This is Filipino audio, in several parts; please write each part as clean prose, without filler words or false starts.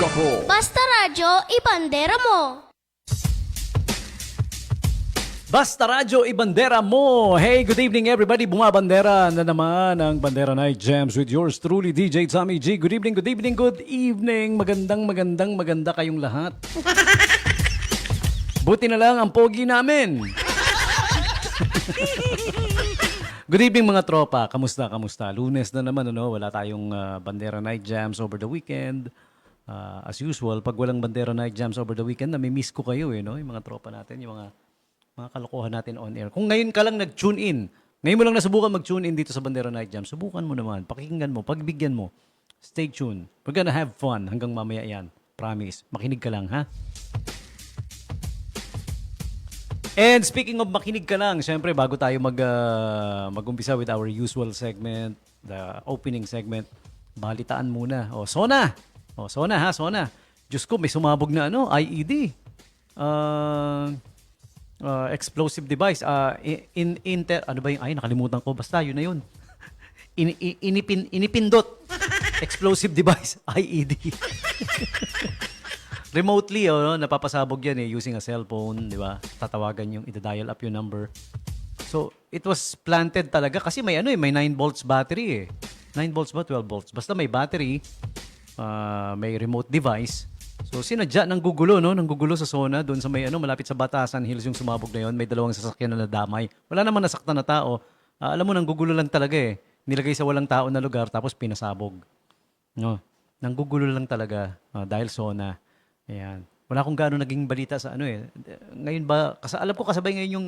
ako. Basta radyo, ibandera mo. Basta Radyo, ibandera mo! Hey, good evening everybody! Bumabandera na naman ang Bandera Night Jams with yours truly, DJ Tommy G. Good evening, good evening, good evening! Maganda kayong lahat. Buti na lang ang pogi namin! Good evening mga tropa! Kamusta? Lunes na naman, ano? Wala tayong Bandera Night Jams over the weekend. As usual, pag walang Bandera Night Jams over the weekend, nami-miss ko kayo, no? Yung mga tropa natin, yung mga kalokohan natin on air. Kung ngayon ka lang nag-tune in, ngayon mo lang nasubukan mag-tune in dito sa Bandera Night Jam, subukan mo naman, pakinggan mo, pagbigyan mo. Stay tuned. We're gonna have fun hanggang mamaya yan. Promise. Makinig ka lang, ha? And speaking of makinig ka lang, syempre bago tayo mag-umpisa with our usual segment, the opening segment, balitaan muna. Sona! Sona ha, Sona. Diyos ko, may sumabog na IED. Explosive device. Ano ba yung, nakalimutan ko. Basta, yun na yun. Inipindot. Explosive device, IED. Remotely, napapasabog yan using a cellphone, di ba? Tatawagan yung, ida-dial up yung number. So, it was planted talaga kasi may may 9 volts battery 9 volts ba? 12 volts? Basta may battery, may remote device. So, sinadya ng gugulo, Nang gugulo sa Sona, doon sa may, malapit sa Batasan Hills yung sumabog na yun. May 2 sasakyan na nadamay. Wala naman nasaktan na tao. Alam mo, nang gugulo lang talaga Nilagay sa walang tao na lugar, tapos pinasabog. No? Nang gugulo lang talaga, dahil Sona. Ayan. Wala akong gaano naging balita sa Ngayon ba, alam ko kasabay ngayon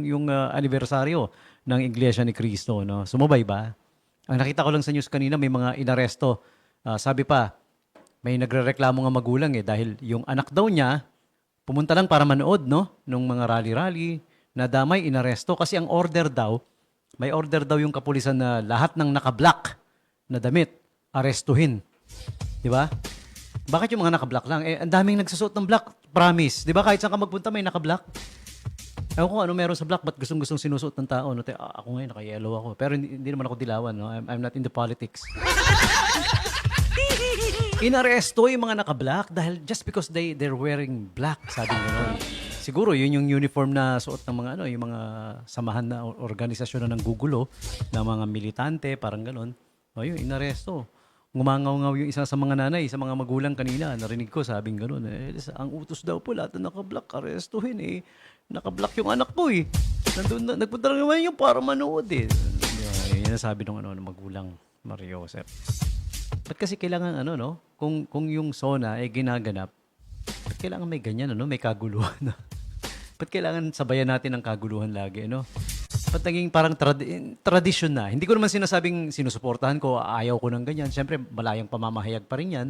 yung anibersaryo ng Iglesia ni Cristo, no? Sumabay ba? Ang nakita ko lang sa news kanina, may mga inaresto. Sabi pa, may nagrereklamo nga magulang dahil yung anak daw niya pumunta lang para manood nung mga rally-rally, nadamay, inaresto kasi ang order daw, may order daw yung kapulisan na lahat ng naka-black na damit arestuhin. 'Di ba? Bakit yung mga naka-black lang? Ang daming nagsusuot ng black, promise. 'Di ba kahit saan ka magpunta may naka-black? Ewan ko ano meron sa black, ba't gustong sinusuot ng tao? Ako ngayon naka-yellow ako. Pero hindi naman ako dilawan, I'm not in the politics. Inaresto yung mga naka-black dahil just because they're wearing black, sabi gano'n. Siguro yun yung uniform na suot ng mga yung mga samahan na organisasyon na nanggugulo na mga militante, parang gano'n. Yun, inaresto. Ngumangaw-ngaw yung isa sa mga nanay, sa mga magulang kanina, narinig ko, sabing gano'n. Ang utos daw po, lahat na naka-black, arestuhin Naka-black yung anak ko Nandun, nagpunta lang naman yung para manood Yan ang sabi ng magulang, Mario Joseph. Ba't kasi kailangan kung yung Sona ginaganap, ba't kailangan may ganyan, may kaguluhan? Ba't kailangan sabayan natin ang kaguluhan lagi, Ba't naging parang tradisyon na? Hindi ko naman sinasabing sinusuportahan ko, ayaw ko ng ganyan. Siyempre, malayang pamamahayag pa rin yan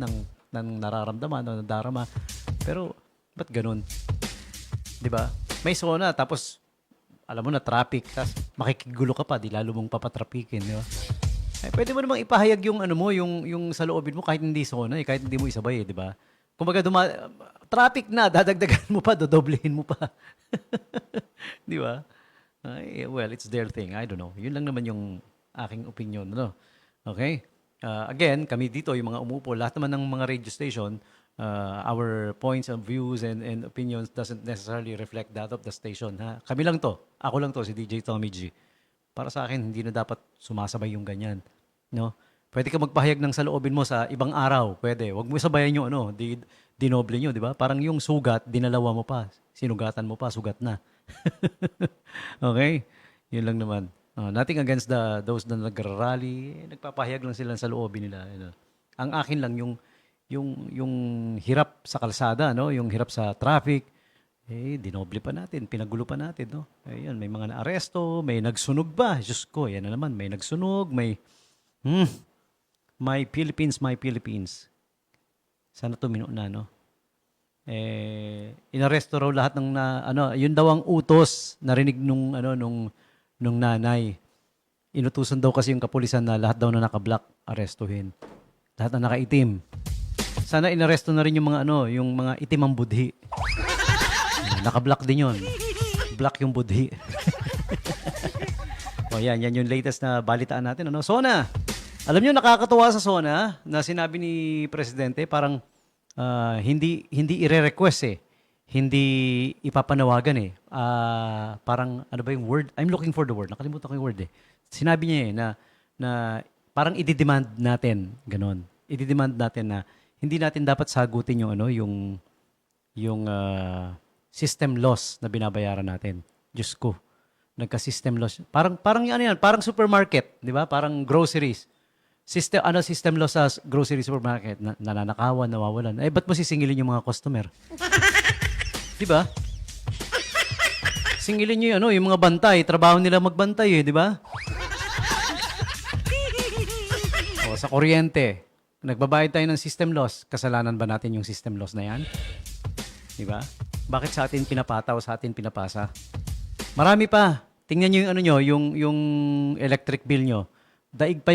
ng nararamdaman o nadarama. Pero, ba't ganun? Di ba? May Sona, tapos, alam mo na, traffic, tapos makikigulo ka pa, di lalo mong papatrapikin, di ba? Pwede mo namang ipahayag yung yung sa loobin mo kahit hindi Sona, kahit hindi mo isabay, di ba? Kumbaga traffic na, dadagdagan mo pa, dodoblehin mo pa. Di ba? Well, it's their thing. I don't know. Yun lang naman yung aking opinion, Okay? Again, kami dito, yung mga umupo, lahat naman ng mga radio station, our points of views and opinions doesn't necessarily reflect that of the station, ha? Kami lang to. Ako lang to, si DJ Tommy G. Para sa akin, hindi na dapat sumasabay yung ganyan. No? Pwede ka magpahayag ng saloobin mo sa ibang araw. Pwede. Huwag mo sabayan yung dinoble nyo, di ba? Parang yung sugat, dinalawa mo pa. Sinugatan mo pa, sugat na. Okay? Yun lang naman. Nothing against those na nagrarally. Nagpapahayag lang sila sa loobin nila. Ang akin lang yung hirap sa kalsada, yung hirap sa traffic. Dinoble pa natin, pinagulo pa natin, Ayun, may mga naaresto, may nagsunog ba? Diyos ko, yan na naman, may nagsunog, may My Philippines. Sana tumino na, inaresto raw lahat ng yun daw ang utos, narinig nung nanay. Inutusan daw kasi yung kapulisan na lahat daw na naka-black, arestuhin. Lahat na nakaitim. Sana inaresto na rin yung mga yung mga itim ang budhi. Naka-black din yun. Black yung budhi. Yan yung latest na balitaan natin. Sona! Alam nyo, nakakatuwa sa Sona na sinabi ni Presidente, parang hindi ire-request eh. Hindi ipapanawagan eh. Parang ano ba yung word? I'm looking for the word. Nakalimutan ko yung word eh. Sinabi niya eh na parang i-demand natin, ganon. I-demand natin na hindi natin dapat sagutin yung system loss na binabayaran natin. Diyos ko. Nagka-system loss. Parang ano yan, parang supermarket, 'di ba? Parang groceries. System loss sa grocery supermarket, nananakawan, nawawalan. Eh ba't mo sisingilin yung mga customer? 'Di ba? Singilin niyo yung mga bantay, trabaho nila magbantay eh, 'di ba? O sa kuryente, nagbabayad tayo ng system loss. Kasalanan ba natin yung system loss na 'yan? 'Di ba? Bakit sa atin pinapataw, sa atin pinapasa? Marami pa. Tingnan niyo yung yung electric bill nyo. Daig pa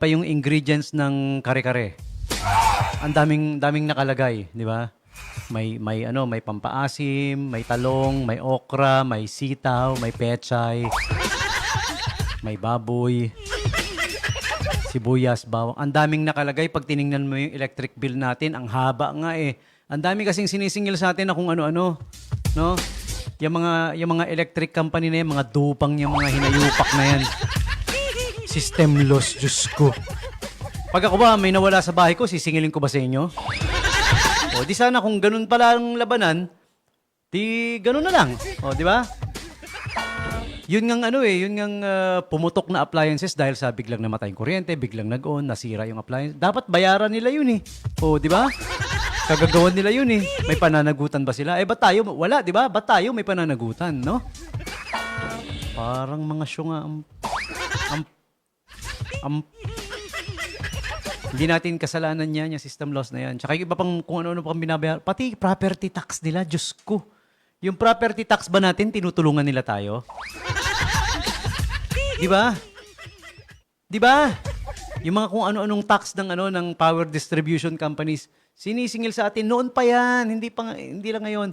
yung ingredients ng kare-kare. Ang daming nakalagay, di ba? May pampaasim, may talong, may okra, may sitaw, may pechay, may baboy, sibuyas, bawang. Ang daming nakalagay pag tiningnan mo yung electric bill natin, ang haba nga eh. Ang dami kasing sinisingil sa atin na kung ano-ano, no? Yung mga electric company na yan, mga dupang yung mga hinayupak na yan. System loss, Diyos ko. Pag ako ba may nawala sa bahay ko, sisingilin ko ba sa inyo? O di sana kung ganun pala ang labanan, di ganun na lang. O di ba? Yun ngang pumutok na appliances dahil sa biglang namatay yung kuryente, biglang nag-on, nasira yung appliance. Dapat bayaran nila yun eh. O di ba? Kagagawan nila yun eh. May pananagutan ba sila? Eh ba't tayo? Wala, di ba? Ba't tayo may pananagutan, no? Parang mga syunga hindi natin kasalanan yan, yung system loss na yan. Tsaka yung iba pang kung ano-ano pang binabayar. Pati property tax nila, Diyos ko. Yung property tax ba natin, tinutulungan nila tayo? Di ba? Di ba? Yung mga kung ano-anong tax ng power distribution companies, sinisingil sa atin. Noon pa yan, hindi lang ngayon.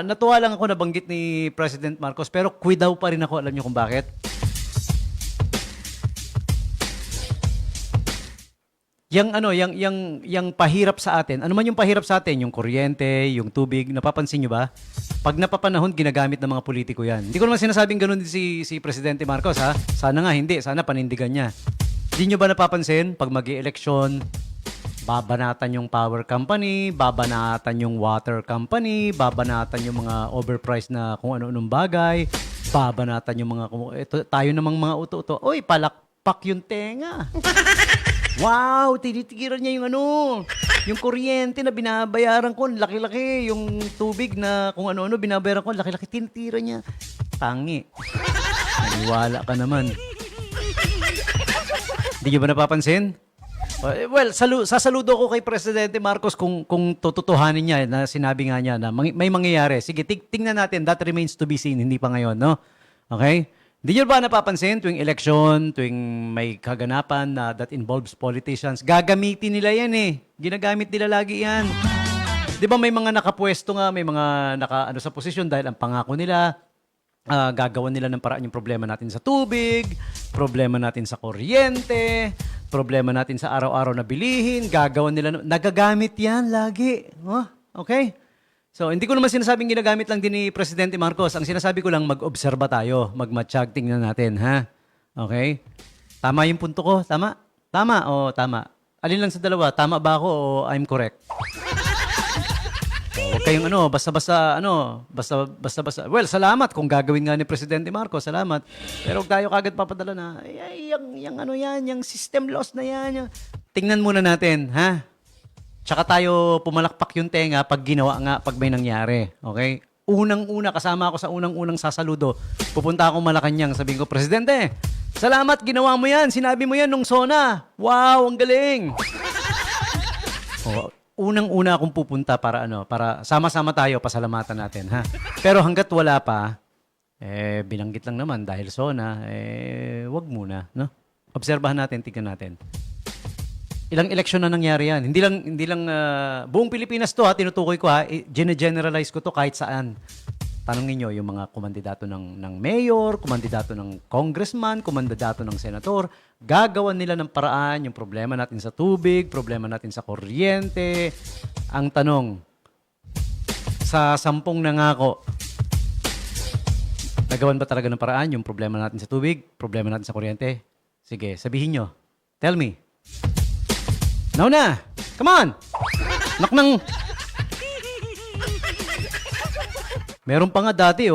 Natuwa lang ako nabanggit ni President Marcos, pero kwidaw pa rin ako. Alam niyo kung bakit? Yang pahirap sa atin. Ano man yung pahirap sa atin? Yung kuryente, yung tubig, napapansin nyo ba? Pag napapanahon, ginagamit ng mga politiko yan. Hindi ko naman sinasabing ganun din si Presidente Marcos, ha? Sana nga hindi. Sana panindigan niya. Hindi nyo ba napapansin? Pag mag-i-eleksyon, babanatan yung power company, babanatan yung water company, babanatan yung mga overpriced na kung ano-anong bagay, babanatan yung mga, tayo namang mga uto-uto. Oy, palakpak yung tenga. Wow, tinitigiran niya yung kuryente na binabayaran ko, laki-laki, yung tubig na kung ano-ano binabayaran ko, laki-laki, tinitira niya. Tangi. Naniwala ka naman. Hindi niyo ba napapansin? Well, sasaludo ko kay Presidente Marcos kung tututuhanin niya na sinabi nga niya na may mangyayari. Sige, tingnan natin. That remains to be seen. Hindi pa ngayon, no? Okay? Hindi niyo ba napapansin tuwing election, tuwing may kaganapan na that involves politicians, gagamitin nila yan eh. Ginagamit nila lagi yan. Di ba may mga nakapwesto nga, may mga sa posisyon dahil ang pangako nila, gagawan nila ng paraan yung problema natin sa tubig, problema natin sa kuryente, problema natin sa araw-araw na bilihin, gagawan nila, nagagamit yan lagi. Oh, okay? So, hindi ko naman sinasabing ginagamit lang din ni Presidente Marcos. Ang sinasabi ko lang, mag-obserba tayo, magmatsyag, tingnan natin, ha? Okay? Tama yung punto ko? Tama? Tama o tama? Alin lang sa dalawa, tama ba ako o I'm correct? Huwag kayong basta-basta. Well, salamat kung gagawin nga ni Presidente Marcos, salamat. Pero huwag tayo kagad papadala na, yung system loss na yan. Tingnan muna natin, ha? Tsaka tayo pumalakpak yung tenga pag ginawa nga, pag may nangyari. Okay? Unang-una, kasama ako sa unang-unang sasaludo. Pupunta ako Malacanang, sabihin ko, Presidente, salamat, ginawa mo yan. Sinabi mo yan nung SONA. Wow, ang galing. Unang-una akong pupunta para sama-sama tayo, pasalamatan natin, ha? Pero hanggat wala pa, binanggit lang naman dahil SONA, wag muna, no? Obserbahan natin, tignan natin. Ilang eleksyon na nangyari yan. Hindi lang buong Pilipinas to, ha, tinutukoy ko, ha, generalize ko to kahit saan. tanongin nyo yung mga kumandidato ng mayor, kumandidato ng congressman, kumandidato ng senator, gagawan nila ng paraan yung problema natin sa tubig, problema natin sa kuryente. Ang tanong, sa 10 nangako, nagawan ba talaga ng paraan yung problema natin sa tubig, problema natin sa kuryente? Sige, sabihin nyo. Tell me. Now na! Come on! Nak ng... Meron pa nga dati,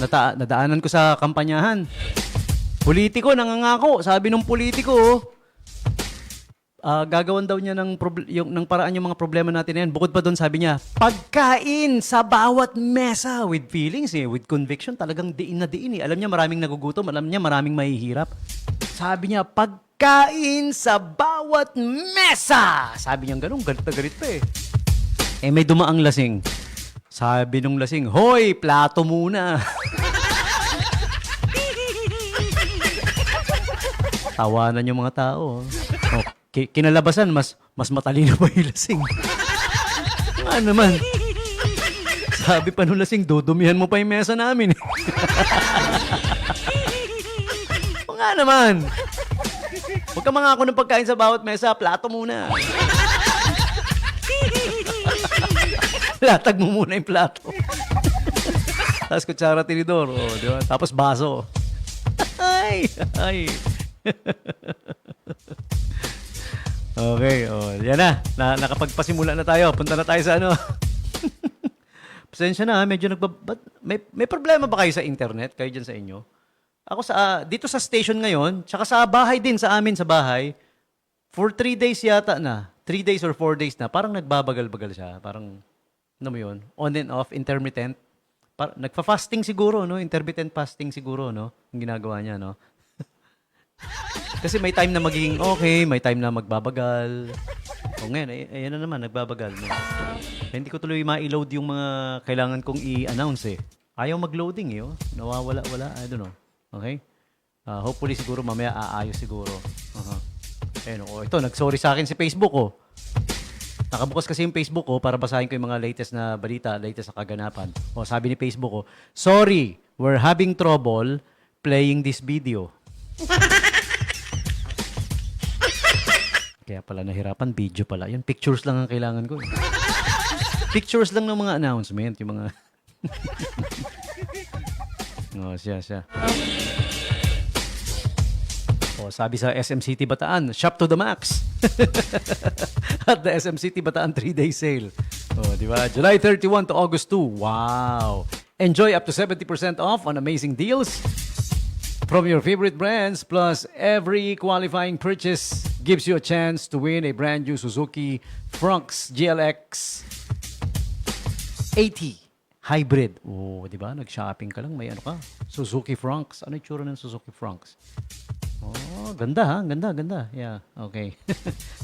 nadaanan ko sa kampanyahan. Politiko, nangangako. Sabi nung politiko, gagawan daw niya ng paraan yung mga problema natin na yan. Bukod pa doon, sabi niya, pagkain sa bawat mesa with feelings, with conviction. Talagang diin na diin. Alam niya maraming nagugutom. Alam niya maraming mahihirap. Sabi niya, pagkain sa bawat mesa. Sabi niya ganun, galit na galit pa eh. May dumaang lasing. Sabi nung lasing, hoy, plato muna. Tawanan yung mga tao. Kinalabasan, mas matalino pa yung lasing. Ano naman? Sabi pa nung lasing, dudumihan mo pa yung mesa namin. Nga naman. Huwag ka mangako ng pagkain sa bawat mesa, plato muna. Latag mo muna yung plato. Tapos kutsara, tinidor. Di ba? Tapos baso. Ay! Okay, yan na. Nakapagpasimula na tayo. Punta na tayo sa ano. Pasensya na, medyo may problema ba kayo sa internet? Kayo dyan sa inyo? Ako dito sa station ngayon, tsaka sa bahay din, sa amin sa bahay, for 3 days yata na. 3 days or 4 days na. Parang nagbabagal-bagal siya. Parang, ano mo yun? On and off, intermittent. Nagfa-fasting siguro, no? Intermittent fasting siguro, no? Yung ginagawa niya, no? Kasi may time na magiging okay, may time na magbabagal. O ngayon, ayan na naman, nagbabagal. No? Hindi ko tuloy ma-load yung mga kailangan kong i-announce eh. Ayaw mag-loading eh, nawawala-wala, I don't know. Okay? Hopefully siguro mamaya aayos siguro. Ayun, ito, nag-sorry sa akin si Facebook, Nakabukas kasi yung Facebook ko para basahin ko yung mga latest na balita, latest na kaganapan. Sabi ni Facebook ko, sorry, we're having trouble playing this video. Kaya pala nahirapan, video pala. Yun, pictures lang ang kailangan ko. Pictures lang ng mga announcement, yung mga... siya. Sabi sa SM City Bataan, shop to the max. At the SM City Bataan 3-day sale. Di ba? July 31 to August 2. Wow! Enjoy up to 70% off on amazing deals from your favorite brands. Plus, every qualifying purchase gives you a chance to win a brand new Suzuki Fronx GLX 80 Hybrid. Di ba? Nag-shopping ka lang, may ano ka. Suzuki Fronx. Ano yung tsura ng Suzuki Fronx? Ganda ha? Ganda. Yeah, okay.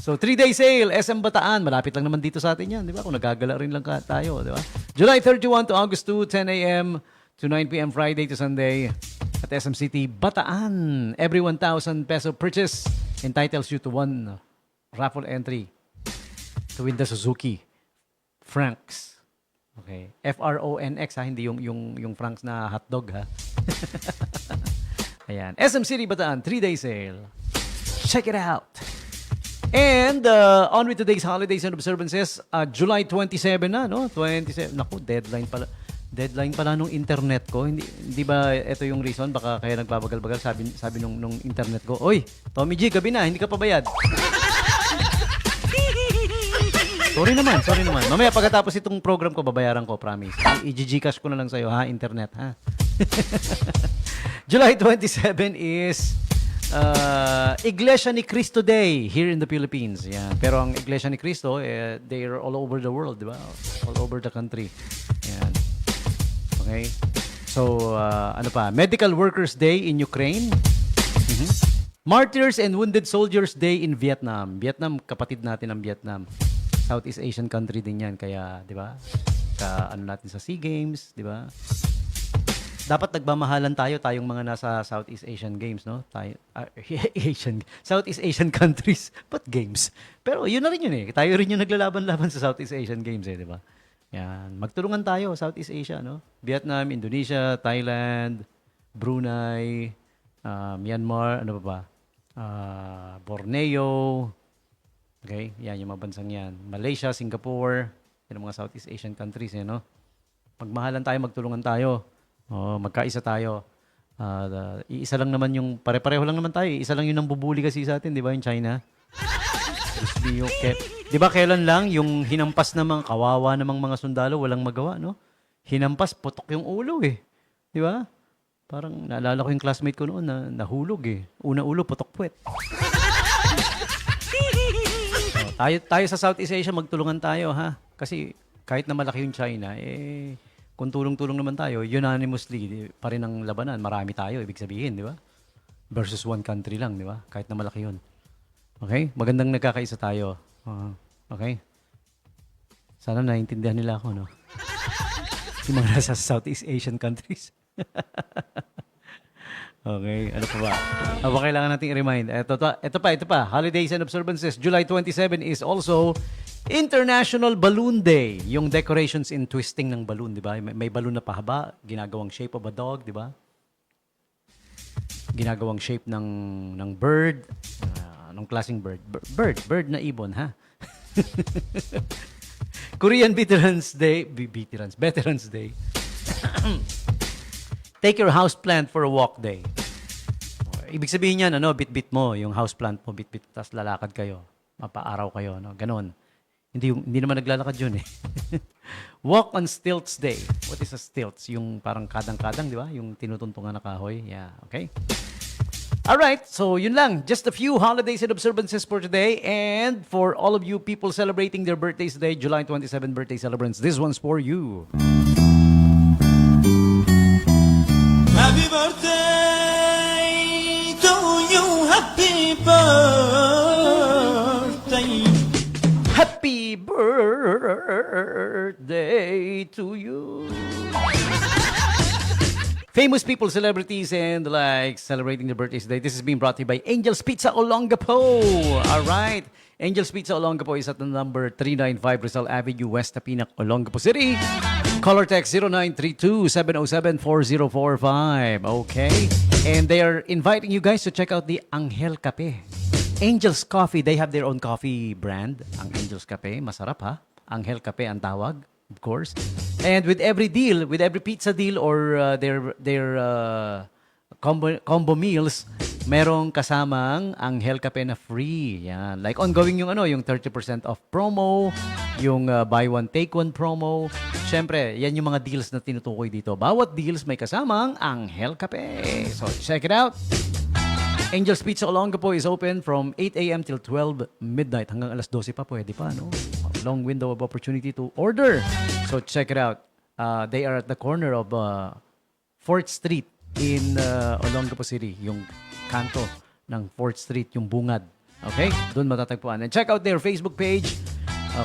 So, 3-day sale, SM Bataan. Malapit lang naman dito sa atin yan, di ba? Kung nagagala rin lang tayo, di ba? July 31 to August 2, 10 a.m. to 9 p.m. Friday to Sunday at SM City Bataan. Every 1,000 peso purchase entitles you to one raffle entry to win the Suzuki Fronx. Okay. F-R-O-N-X ha, hindi yung Franks na hotdog ha. Ayan. SM City Bataan, 3-day sale. Check it out. And on with today's holidays and observances, July 27 na, no? 27. Naku, deadline pala. Deadline pala nung internet ko. Hindi ba ito yung reason? Baka kaya nagbabagal-bagal. Sabi nung internet ko, oy, Tommy G, gabi na, hindi ka pa bayad. Sorry naman. Mamaya pagkatapos itong program ko, babayaran ko, promise. I-Gcash ko na lang sa'yo, ha? Internet, ha? July 27 is Iglesia ni Cristo Day here in the Philippines. Yan. Pero ang Iglesia ni Cristo, they are all over the world, di ba? All over the country. Yan. Okay? So, Medical Workers Day in Ukraine. Martyrs and Wounded Soldiers Day in Vietnam. Vietnam, kapatid natin ang Vietnam. Southeast Asian country din yan. Kaya, di ba? Natin sa SEA Games, di ba? Dapat nagmamahalan tayong mga nasa Southeast Asian Games, no? Southeast Asian countries, but games. Pero yun na rin yun eh. Tayo rin yung naglalaban-laban sa Southeast Asian Games eh, di ba? Yan. Magtulungan tayo, Southeast Asia, no? Vietnam, Indonesia, Thailand, Brunei, Myanmar, ano ba ba? Borneo. Okay? Yan, yung mga bansang yan. Malaysia, Singapore. Yan ang mga Southeast Asian countries, no? Magmahalan tayo, magtulungan tayo. Magkaisa tayo. Iisa lang naman yung, pare-pareho lang naman tayo. Isa lang yung nambubuli kasi sa atin, di ba? Yung China. Di ba kailan lang yung hinampas namang kawawa namang mga sundalo, walang magawa, no? Hinampas, putok yung ulo eh. Di ba? Parang naalala ko yung classmate ko noon na nahulog eh. Una ulo, putok puwet. Tayo sa Southeast Asia, magtulungan tayo ha. Kasi kahit na malaki yung China, kung tulong-tulong naman tayo, unanimously pa rin ang labanan. Marami tayo, ibig sabihin, di ba? Versus one country lang, di ba? Kahit na malaki yun. Okay? Magandang nagkakaisa tayo. Okay? Sana naiintindihan nila ako, no? Yung mga nasa Southeast Asian countries. Okay, ano pa ba? Ano ba kailangan nating i-remind? Ito pa. Holidays and observances. July 27 is also International Balloon Day. Yung decorations in twisting ng balloon, di ba? May balloon na pahaba, ginagawang shape of a dog, di ba? Ginagawang shape ng bird. Anong klaseng bird? Bird na ibon, ha? Korean Veterans Day. Veterans Day. Take your houseplant for a walk day. Ibig sabihin niyan, bit-bit mo yung houseplant mo, bit-bit, tapos lalakad kayo. Mapaaraw kayo, ganon. Hindi naman naglalakad yun eh. Walk on Stilts Day. What is a stilts? Yung parang kadang-kadang, di ba? Yung tinutuntungan na kahoy. Yeah, okay? Alright, so yun lang. Just a few holidays and observances for today. And for all of you people celebrating their birthdays today, July 27 birthday celebrants, this one's for you. Happy birthday to you, happy birthday. Happy birthday to you. Famous people, celebrities, and the like celebrating their birthdays today. This is being brought to you by Angel's Pizza Olongapo. All right. Angel's Pizza Olongapo is at the number 395 Rizal Avenue, West Tapinac, Olongapo City. Caller text 0932-707-4045. Okay. And they are inviting you guys to check out the Angel Cafe. Angel's Coffee, they have their own coffee brand. Ang Angel's Cafe, masarap ha. Angel Cafe ang tawag, of course. And with every deal, with every pizza deal or their combo meals, merong kasamang Angel Cafe na free. Yan. Like ongoing yung yung 30% off promo, yung buy one take one promo. Syempre, yan yung mga deals na tinutukoy dito. Bawat deals may kasamang Angel Cafe. So check it out. Angel's Pizza Olongapo is open from 8 a.m. till 12 midnight. Hanggang alas 12 pa, pwede pa, no? Long window of opportunity to order. So check it out. They are at the corner of 4th Street in Olongapo City. Yung kanto ng 4th Street, yung bungad. Okay? Doon matatagpuan. And check out their Facebook page.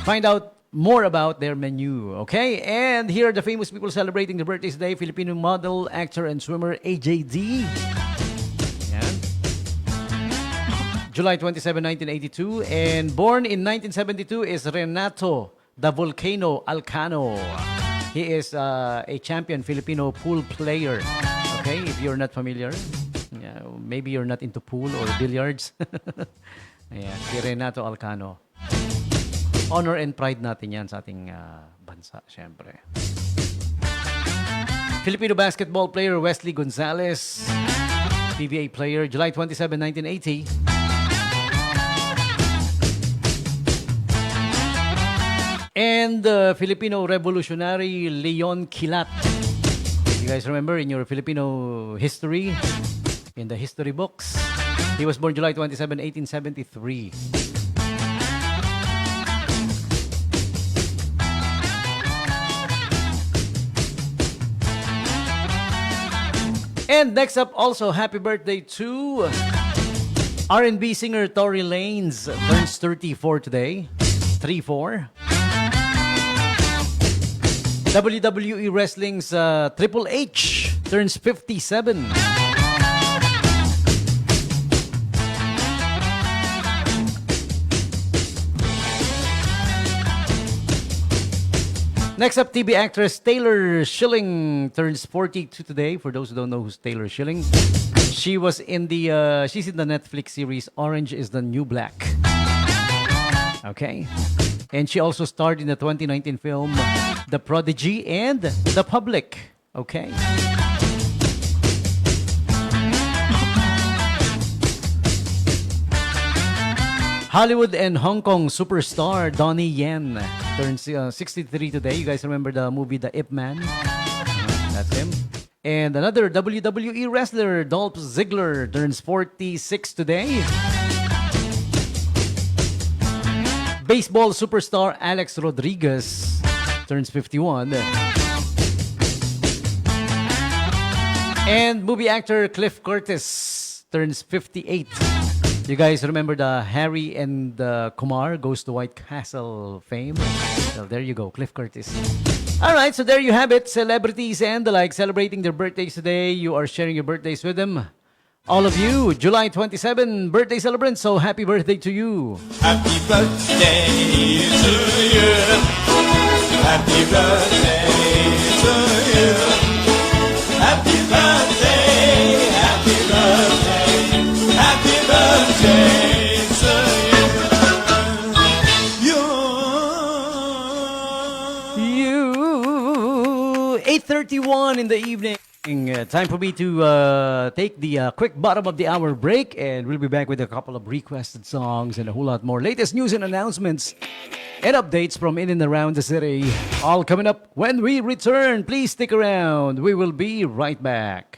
Find out more about their menu. Okay? And here are the famous people celebrating their birthdays today. Filipino model, actor, and swimmer AJD. July 27, 1982. And born in 1972 is Renato the Volcano Alcano. He is a champion Filipino pool player. Okay, if you're not familiar. Maybe you're not into pool or billiards. Ayan, si Renato Alcano. Honor and pride natin yan sa ating bansa, syempre. Filipino basketball player Wesley Gonzalez. PBA player, July 27, 1980. And Filipino revolutionary Leon Kilat. You guys remember in your Filipino history, in the history books, he was born July 27, 1873. And next up, also happy birthday to R&B singer Tory Lanez. Turns 34 today. 3-4. WWE Wrestling's Triple H turns 57. Next up, TV actress Taylor Schilling turns 42 today. For those who don't know who's Taylor Schilling, she's in the Netflix series Orange is the New Black. Okay. And she also starred in the 2019 film The Prodigy and The Public. Okay. Hollywood and Hong Kong superstar Donnie Yen turns 63 today. You guys remember the movie The Ip Man? That's him. And another WWE wrestler, Dolph Ziggler, turns 46 today. Baseball superstar Alex Rodriguez turns 51. And movie actor Cliff Curtis turns 58. You guys remember the Harry and Kumar Goes to White Castle fame? Well, there you go, Cliff Curtis. All right, so there you have it. Celebrities and the like celebrating their birthdays today. You are sharing your birthdays with them. All of you, July 27, birthday celebrants. So happy birthday to you. Happy birthday to you. Happy birthday to you. Happy birthday, happy birthday, happy birthday to you. You 8:31 in the evening. Time for me to take the quick bottom of the hour break, and we'll be back with a couple of requested songs and a whole lot more latest news and announcements and updates from in and around the city. All coming up when we return. Please stick around. We will be right back.